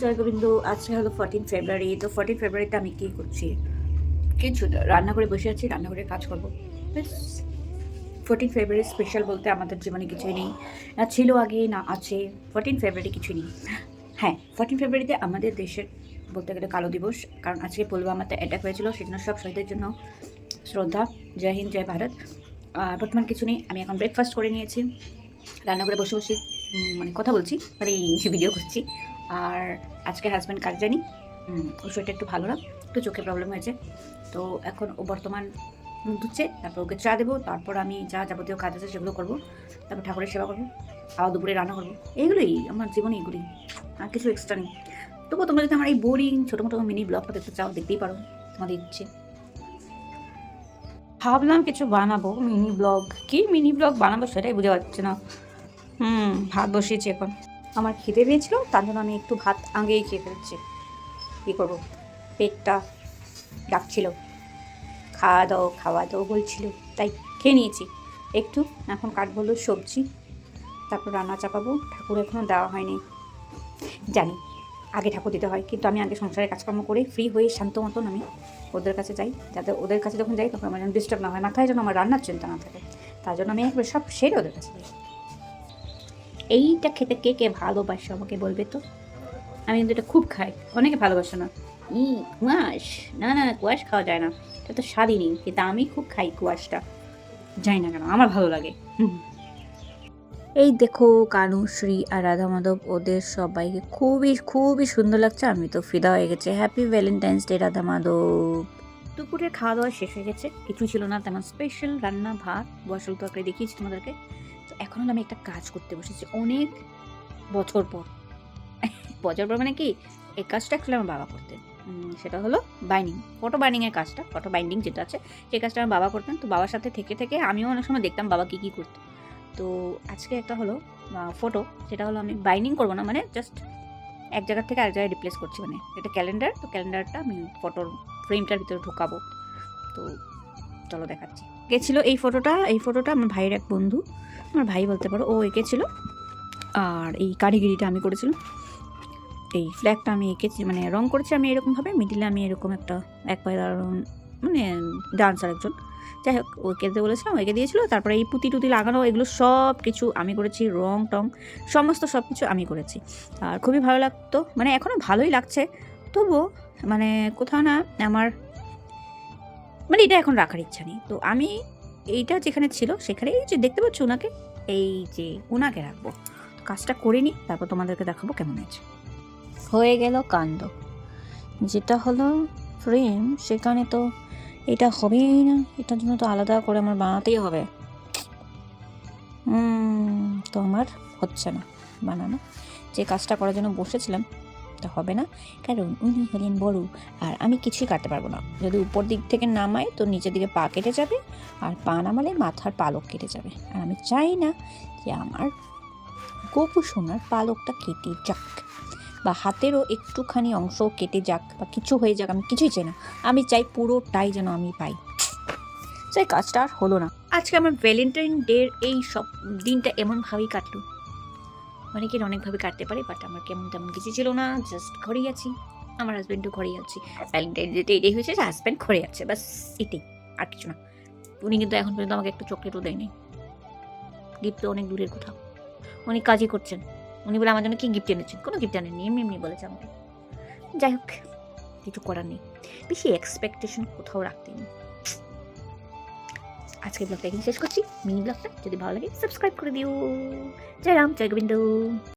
জয় গোবিন্দ। আজকে হলো 14 ফেব্রুয়ারি। তো 14 ফেব্রুয়ারিতে আমি কী করছি? কিছু না, রান্না করে বসে আছি, রান্না করে কাজ করবো। ব্যাস। 14 ফেব্রুয়ারি স্পেশাল বলতে আমাদের জীবনে কিছুই নেই, না ছিল আগে না আছে। 14 ফেব্রুয়ারি কিছুই নেই। হ্যাঁ, 14 ফেব্রুয়ারিতে আমাদের দেশের বলতে গেলে কালো দিবস, কারণ আজকে পুলওয়ামাতে অ্যাটাক হয়েছিল, সেজন্য সব শহীদের জন্য শ্রদ্ধা। জয় হিন্দ, জয় ভারত। বর্তমান কিছু নেই, আমি এখন ব্রেকফাস্ট করে নিয়েছি, রান্না করে বসে বসে মানে কথা বলছি, মানে ভিডিও করছি। আর আজকে হাজব্যান্ড কাজ জানি, ওর শরীরটা একটু ভালো না, একটু চোখে প্রবলেম হয়েছে। তো এখন ও বর্তমান মুখ ধুচ্ছে, তারপর ওকে চা দেবো, তারপর আমি যা যাবতীয় কাজ আছে সেগুলো করবো, তারপর ঠাকুরের সেবা করবো, খাওয়া দুপুরে রান্না করবো। এইগুলোই আমার জীবনে, এগুলোই, আর কিছু এক্সট্রা নেই। তবুও তোমরা যদি আমার এই বোরিং ছোটো মোটো মিনি ব্লগটা দেখতে চাও, দেখতেই পারো, তোমাদের ইচ্ছে। ভাবলাম কিছু বানাবো, মিনি ব্লগ। কি মিনি ব্লগ বানাবো সেটাই বুঝে পাচ্ছি না। ভাত বসিয়েছি এখন। আমার খিদে পেয়েছিল, তার জন্য আমি একটু ভাত আগেই খেয়ে ফেলছি। কী করবো, পেটটা ডাকছিল, খাওয়া দাও বলছিল, তাই খেয়ে নিয়েছি একটু। এখন কাটবো সবজি, তারপর রান্না চাপাবো। ঠাকুর এখনও দেওয়া হয়নি, জানি আগে ঠাকুর দিতে হয়, কিন্তু আমি আগে সংসারের কাজকর্ম করে ফ্রি হয়ে শান্ত মতন আমি ওদের কাছে যাই, যাতে ওদের কাছে যখন যাই তখন আমার যেন ডিস্টার্ব না হয়, মাথায় যেন আমার রান্নার চিন্তা না থাকে। তার জন্য আমি একবার সব সেরে ওদের কাছে যাই। এইটা খেতে কে কে ভালোবাসে আমাকে বলবে তো। আমি কিন্তু এটা খুব খাই, অনেকে ভালোবাসে না। কুয়াশ, না না, কুয়াশ খাওয়া যায় না, এটা তো স্বাদই নেই, কিন্তু আমি খুব খাই কুয়াশটা, যাই না কেন আমার ভালো লাগে। এই দেখো কানুশ্রী আর রাধা মাধব, ওদের সবাইকে খুবই খুবই সুন্দর লাগছে। আমি তো ফিদা হয়ে গেছে। Happy Valentine's day Radha Madhav. দুপুরে খাওয়া দাওয়া শেষ হয়ে গেছে, কিছু ছিল না তেমন স্পেশাল, রান্না ভাত বসল তরকারি দেখিয়েছি তোমাদেরকে। তো এখন আমি একটা কাজ করতে বসেছি অনেক বছর পর। বছর পর মানে কি, এই কাজটা অ্যাকচুয়ালি আমার বাবা করতেন। সেটা হলো বাইন্ডিং, ফটো বাইন্ডিংয়ের কাজটা, ফটো বাইন্ডিং যেটা আছে সেই কাজটা আমার বাবা করতেন। তো বাবার সাথে থেকে থেকে আমিও অনেক সময় দেখতাম বাবা কী কী করতো। তো আজকে একটা হলো ফটো, যেটা হলো আমি বাইন্ডিং করবো না, মানে জাস্ট এক জায়গার থেকে আরেক জায়গায় রিপ্লেস করছি। মানে এটা ক্যালেন্ডার, তো ক্যালেন্ডারটা আমি ফটোর ফ্রেমটার ভিতরে ঢোকাবো। তো চলো দেখাচ্ছি। এঁকেছিল এই ফটোটা আমার ভাইয়ের এক বন্ধু, আমার ভাই বলতে পারো, ও এঁকেছিল। আর এই কারিগরিটা আমি করেছিলাম। এই ফ্ল্যাগটা আমি এঁকেছি, মানে রং করেছি আমি এরকমভাবে, মিডিলে আমি এরকম একটা এক পায়ে মানে ডান্সার একজন, যাই হোক ও এঁকে দিতে বলেছিলাম, এঁকে দিয়েছিলো। তারপরে এই পুঁতি টুতি লাগানো, এগুলো সব কিছু আমি করেছি, রং টং সমস্ত সব কিছু আমি করেছি। আর খুবই ভালো লাগতো, মানে এখনও ভালোই লাগছে, তবুও মানে কোথাও না আমার, মানে এটা এখন রাখার ইচ্ছা নেই। তো আমি এইটা যেখানে ছিল সেখানে, এই যে দেখতে পাচ্ছ ওনাকে, এই যে ওনাকে রাখবো। কাজটা করে নিই, তারপর তোমাদেরকে দেখাবো কেমন হয়েছে। হয়ে গেল কাণ্ড, যেটা হলো ফ্রেম, সেখানে তো এটা হবেই না, এটার জন্য তো আলাদা করে আমার বানাতেই হবে। তো আমার হচ্ছে না বানানো, যে কাজটা করার জন্য বসেছিলাম তা হবে না, কারণ উনি হলেন বড় আর আমি কিছুই কাটতে পারবো না। যদি উপর দিক থেকে নামাই তো নিচের দিকে পা কেটে যাবে, আর পা নামালে মাথার পালক কেটে যাবে। আর আমি চাই না যে আমার গোপু সোনার পালকটা কেটে যাক, বা হাতেরও একটুখানি অংশ কেটে যাক, বা কিছু হয়ে যাক, আমি কিছুই চাই না। আমি চাই পুরোটাই যেন আমি পাই। সেই কাজটা আর হলো না। আজকে আমার ভ্যালেন্টাইন ডের এই সব দিনটা এমনভাবেই কাটলো, অনেকের অনেকভাবে কাটতে পারে, বাট আমার কেমন তেমন কিছু ছিল না, জাস্ট ঘরেই আছি, আমার হাজব্যান্ডও ঘরেই আছি। ভ্যালেন্টাইন ডেতে এটাই হয়েছে যে হাজব্যান্ড ঘরে আছে, বাস এটাই, আর কিছু না। উনি কিন্তু এখন পর্যন্ত আমাকে একটু চকলেটও দেয়নি, গিফট তো অনেক দূরের কোথাও, উনি কাজই করছেন। উনি বলে আমার জন্য কি গিফট এনেছেন, কোনো গিফট আনেননি, এমনি এমনি বলেছে আমাকে। যাই হোক, কিছু করার নেই, বেশি এক্সপেকটেশন কোথাও রাখতে নেই। আজকের ব্লগটা এখানে শেষ করছি, মিনি ব্লগটা। যদি ভালো লাগে সাবস্ক্রাইব করে দিও। জয় রাম, জয় গোবিন্দ।